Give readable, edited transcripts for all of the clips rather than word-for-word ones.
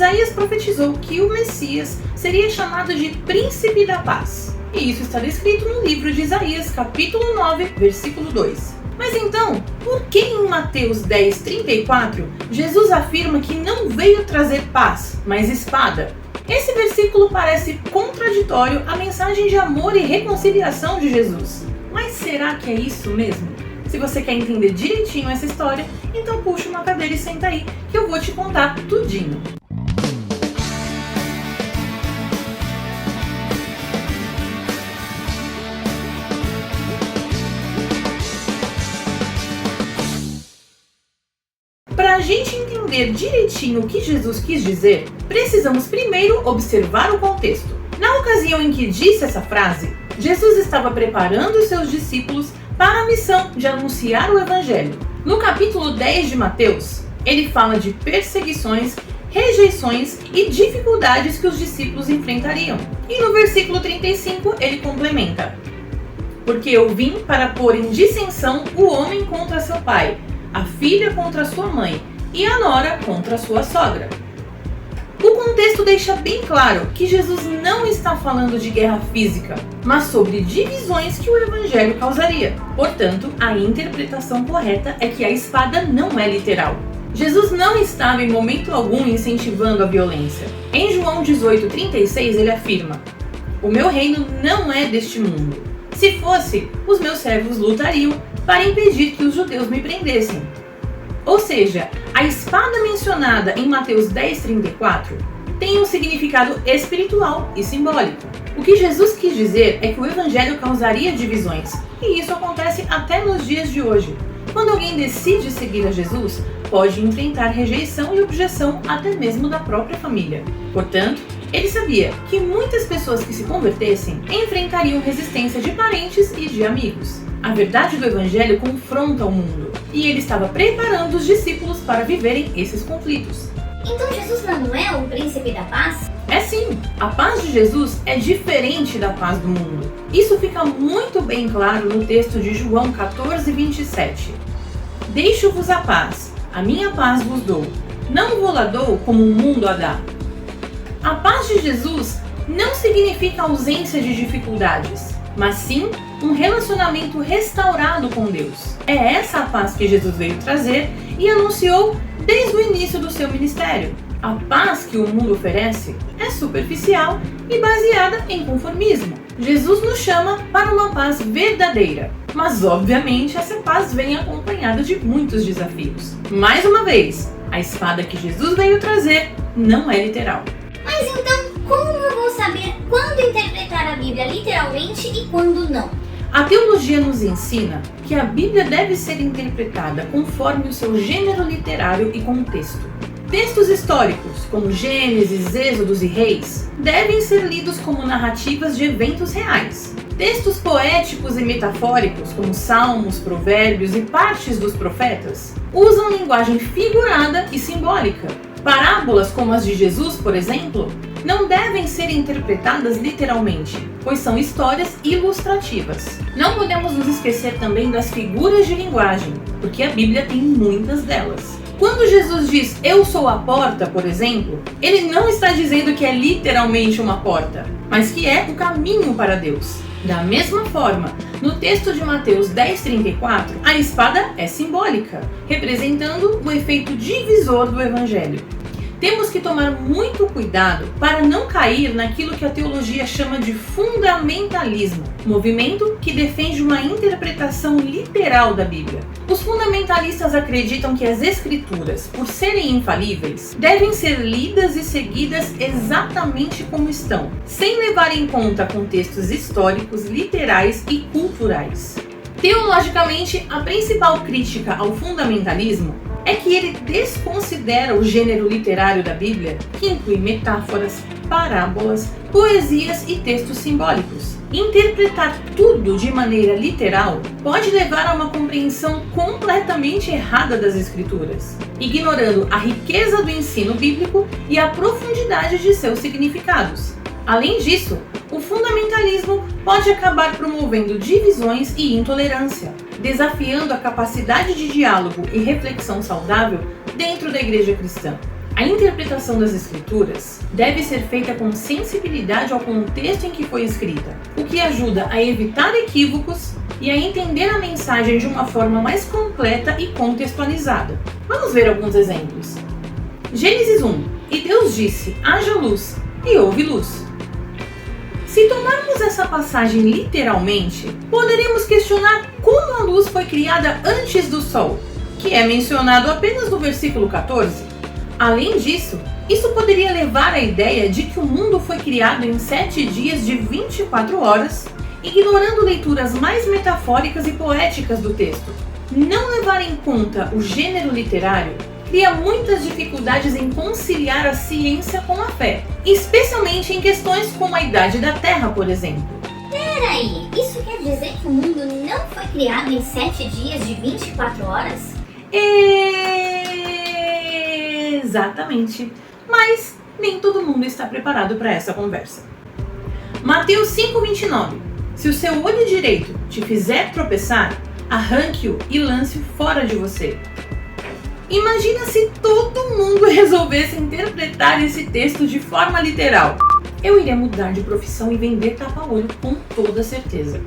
Isaías profetizou que o Messias seria chamado de Príncipe da Paz. E isso está descrito no livro de Isaías, capítulo 9, versículo 2. Mas então, por que em Mateus 10:34, Jesus afirma que não veio trazer paz, mas espada? Esse versículo parece contraditório à mensagem de amor e reconciliação de Jesus. Mas será que é isso mesmo? Se você quer entender direitinho essa história, então puxa uma cadeira e senta aí, que eu vou te contar tudinho. Para a gente entender direitinho o que Jesus quis dizer, precisamos primeiro observar o contexto. Na ocasião em que disse essa frase, Jesus estava preparando os seus discípulos para a missão de anunciar o Evangelho. No capítulo 10 de Mateus, ele fala de perseguições, rejeições e dificuldades que os discípulos enfrentariam. E no versículo 35 ele complementa: porque eu vim para pôr em dissensão o homem contra seu pai, a filha contra sua mãe e a nora contra sua sogra. O contexto deixa bem claro que Jesus não está falando de guerra física, mas sobre divisões que o Evangelho causaria. Portanto, a interpretação correta é que a espada não é literal. Jesus não estava em momento algum incentivando a violência. Em João 18:36 ele afirma: o meu reino não é deste mundo. Se fosse, os meus servos lutariam para impedir que os judeus me prendessem. Ou seja, a espada mencionada em Mateus 10:34 tem um significado espiritual e simbólico. O que Jesus quis dizer é que o Evangelho causaria divisões, e isso acontece até nos dias de hoje. Quando alguém decide seguir a Jesus, pode enfrentar rejeição e objeção até mesmo da própria família. Portanto, ele sabia que muitas pessoas que se convertessem enfrentariam resistência de parentes e de amigos. A verdade do Evangelho confronta o mundo, e ele estava preparando os discípulos para viverem esses conflitos. Então Jesus não é o príncipe da paz? É sim, a paz de Jesus é diferente da paz do mundo. Isso fica muito bem claro no texto de João 14:27. Deixo-vos a paz, a minha paz vos dou. Não vou-la dou como o mundo a dá. A paz de Jesus não significa ausência de dificuldades, mas sim um relacionamento restaurado com Deus. É essa a paz que Jesus veio trazer e anunciou desde o início do seu ministério. A paz que o mundo oferece é superficial e baseada em conformismo. Jesus nos chama para uma paz verdadeira, mas obviamente essa paz vem acompanhada de muitos desafios. Mais uma vez, a espada que Jesus veio trazer não é literal. Mas então, como eu vou saber quando interpretar a Bíblia literalmente e quando não? A teologia nos ensina que a Bíblia deve ser interpretada conforme o seu gênero literário e contexto. Textos históricos, como Gênesis, Êxodos e Reis, devem ser lidos como narrativas de eventos reais. Textos poéticos e metafóricos, como Salmos, Provérbios e partes dos profetas, usam linguagem figurada e simbólica. Parábolas como as de Jesus, por exemplo, não devem ser interpretadas literalmente, pois são histórias ilustrativas. Não podemos nos esquecer também das figuras de linguagem, porque a Bíblia tem muitas delas. Quando Jesus diz "eu sou a porta", por exemplo, ele não está dizendo que é literalmente uma porta, mas que é o caminho para Deus. Da mesma forma, no texto de Mateus 10:34, a espada é simbólica, representando o efeito divisor do Evangelho. Temos que tomar muito cuidado para não cair naquilo que a teologia chama de fundamentalismo, movimento que defende uma interpretação literal da Bíblia. Os fundamentalistas acreditam que as Escrituras, por serem infalíveis, devem ser lidas e seguidas exatamente como estão, sem levar em conta contextos históricos, literais e culturais. Teologicamente, a principal crítica ao fundamentalismo é que ele desconsidera o gênero literário da Bíblia, que inclui metáforas, parábolas, poesias e textos simbólicos. Interpretar tudo de maneira literal pode levar a uma compreensão completamente errada das Escrituras, ignorando a riqueza do ensino bíblico e a profundidade de seus significados. Além disso, o fundamentalismo pode acabar promovendo divisões e intolerância, desafiando a capacidade de diálogo e reflexão saudável dentro da igreja cristã. A A interpretação das escrituras deve ser feita com sensibilidade ao contexto em que foi escrita, o que ajuda a evitar equívocos e a entender a mensagem de uma forma mais completa e contextualizada. Vamos ver alguns exemplos. Gênesis 1. E Deus disse: haja luz, e houve luz. Se tomarmos essa passagem literalmente, poderemos questionar como a luz foi criada antes do sol, que é mencionado apenas no versículo 14. Além disso, isso poderia levar à ideia de que o mundo foi criado em 7 dias de 24 horas, ignorando leituras mais metafóricas e poéticas do texto. Não levar em conta o gênero literário cria muitas dificuldades em conciliar a ciência com a fé, especialmente em questões como a idade da Terra, por exemplo. Peraí, isso quer dizer que o mundo não foi criado em 7 dias de 24 horas? Exatamente, mas nem todo mundo está preparado para essa conversa. Mateus 5,29. Se o seu olho direito te fizer tropeçar, arranque-o e lance-o fora de você. Imagina se todo mundo resolvesse interpretar esse texto de forma literal. Eu iria mudar de profissão e vender tapa-olho com toda certeza.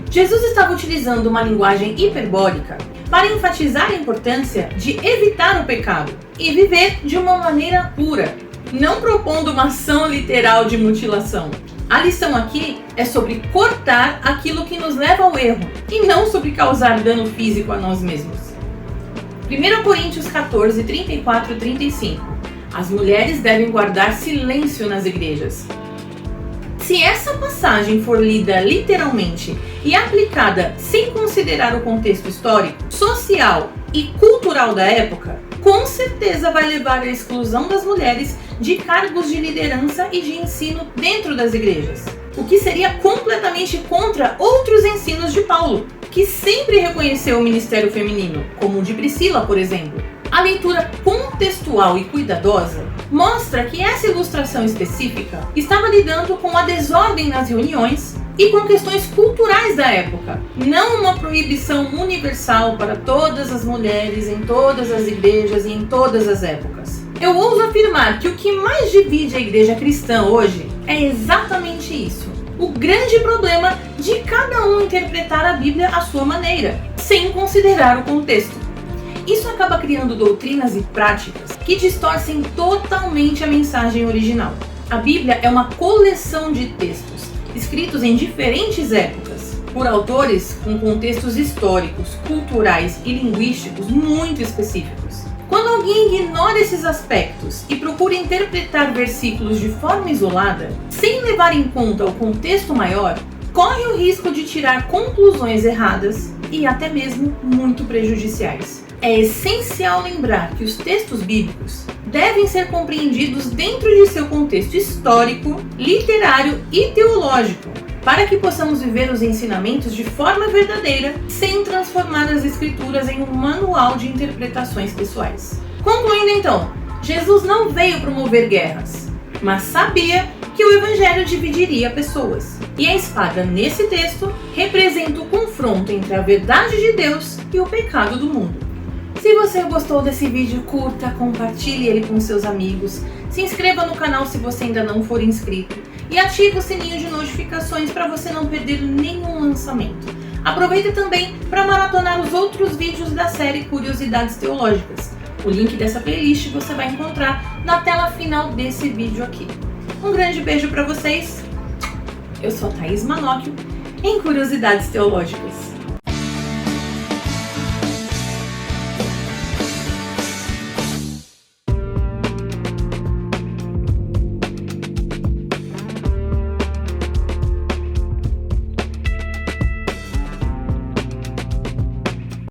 Jesus estava utilizando uma linguagem hiperbólica para enfatizar a importância de evitar o pecado e viver de uma maneira pura, não propondo uma ação literal de mutilação. A lição aqui é sobre cortar aquilo que nos leva ao erro e não sobre causar dano físico a nós mesmos. 1 Coríntios 14, 34 e 35. As mulheres devem guardar silêncio nas igrejas. Se essa passagem for lida literalmente e aplicada sem considerar o contexto histórico, social e cultural da época, com certeza vai levar à exclusão das mulheres de cargos de liderança e de ensino dentro das igrejas, o que seria completamente contra outros ensinos de Paulo, que sempre reconheceu o ministério feminino, como o de Priscila, por exemplo. A leitura contextual e cuidadosa mostra que essa ilustração específica estava lidando com a desordem nas reuniões e com questões culturais da época, não uma proibição universal para todas as mulheres em todas as igrejas e em todas as épocas. Eu ouso afirmar que o que mais divide a igreja cristã hoje é exatamente isso: o grande problema de cada um interpretar a Bíblia à sua maneira, sem considerar o contexto. Isso acaba criando doutrinas e práticas que distorcem totalmente a mensagem original. A Bíblia é uma coleção de textos, escritos em diferentes épocas, por autores com contextos históricos, culturais e linguísticos muito específicos. Quando alguém ignora esses aspectos e procura interpretar versículos de forma isolada, sem levar em conta o contexto maior, corre o risco de tirar conclusões erradas e até mesmo muito prejudiciais. É essencial lembrar que os textos bíblicos devem ser compreendidos dentro de seu contexto histórico, literário e teológico, para que possamos viver os ensinamentos de forma verdadeira, sem transformar as escrituras em um manual de interpretações pessoais. Concluindo então, Jesus não veio promover guerras, mas sabia que o evangelho dividiria pessoas. E a espada nesse texto representa o confronto entre a verdade de Deus e o pecado do mundo. Se você gostou desse vídeo, curta, compartilhe ele com seus amigos, se inscreva no canal se você ainda não for inscrito e ative o sininho de notificações para você não perder nenhum lançamento. Aproveita também para maratonar os outros vídeos da série Curiosidades Teológicas. O link dessa playlist você vai encontrar na tela final desse vídeo aqui. Um grande beijo para vocês. Eu sou a Thaís Manóquio em Curiosidades Teológicas.